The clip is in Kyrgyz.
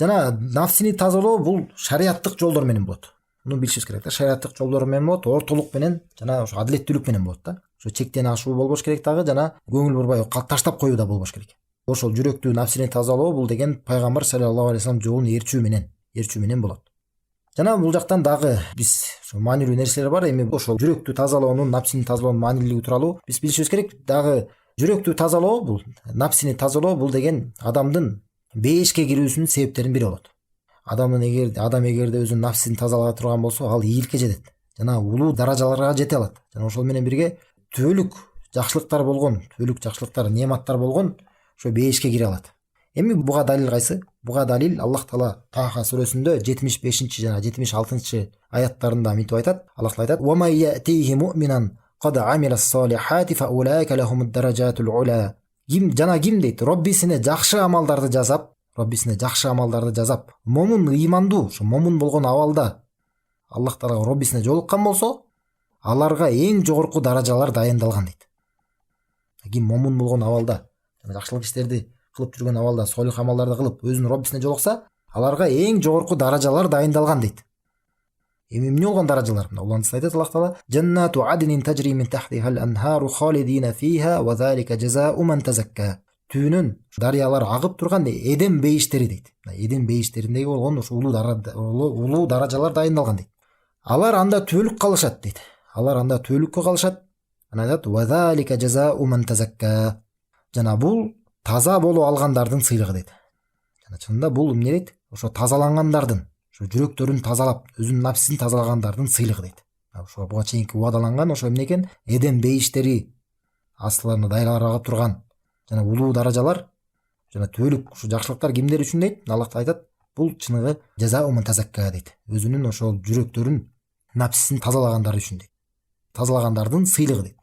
жана нафсини тазалоо бул шариаттык жолдор менен болот. Муну билишибиз керек да. Шариаттык жолдор менен болот, ортолук менен жана ошо адилеттүүлүк менен болот да. Ошо чектен ашуу болбош керек дагы, жана көңүл бурбай таштап коюу да болбош керек. Ошол жүрөктү нафсини тазалоо бул деген пайгамбар саллаллаху алейхи вассалам жолун ээрчүү менен болот. Жана бул жактан дагы биз ошо маанилүү нерселер бар. Эми ошол жүрөктү тазалоонун, нафсини тазалоонун маанилүүлүгү тууралуу биз билишибиз керек. Дагы жүрөктү тазалоо бул, нафсини тазалоо бул деген адамдын бейишке кирүүсүнүн себептеринин бири болот. Адам эгерде өзүнүн нафсин тазалага турган болсо, ал ийгиликке жетет жана улуу даражаларга жете алат. Жана ошол менен бирге түбөлүк жакшылыктар, неаматтар болгон ошо бейишке кире алат. Эми буга далил кайсы? Буга далил Аллах Таала Таха сүрөсүндө 75 жана 76 аяттарында мынтип айтат. Аллах Таала айтат: "Ва май я'тиhi mu'minan qad 'amila as-salihati fa ulaika lahumud-darajatul 'ula." Ким дейт, Роббисине жакшы амалдарды жазап, момун ыймандуу, ошо момун болгон абалда Аллах Таалага Роббисине жолуккан болсо, аларга эң жогорку даражалар дайындалган дейт. Ким момун болгон абалда, жакшылык иштерди кылып жүргөн абалда, солих амалдарды кылып өзүнүн Роббисине жолукса, аларга эң жогорку даражалар дайындалган дейт. Эми эмне болгон даражалар? Улантысы айтат Аллах Таала: "Жаннату аднин тажри мин тахтиха ал-анхару халидина фиха ва залика жазаa'у ман тазакка." Түүнөн дарыялар агып турган Эдем бейиштери дейт. Эдем бейиштериндеги болгон ошо улуу даражалар дайындалган дейт. Алар анда түбөлүк калышат дейт. Анан айтат: "Ва залика жазаa'у ман тазакка." Жана бул таза болуп алгандардын сыйлыгы дейт. Жана чынында бул эмне дейт? Ошо тазалангандардын, ошо жүрөктөрүн тазалап, өзүнүн нафсин тазалагандардын сыйлыгы дейт. Ошо буга чейинки убадаланган ошо эмне экен? Эдем бейиштери астыларына дайраларга турган жана улуу даражалар жана түбөлүк ушу жакшылыктар кимдер үчүн дейт? Аллах айтат: бул чыныгы жазаа уман тазакка дейт. Өзүнүн ошол жүрөктөрүн, нафсин тазалагандар үчүн дейт. Тазалагандардын сыйлыгы дейт.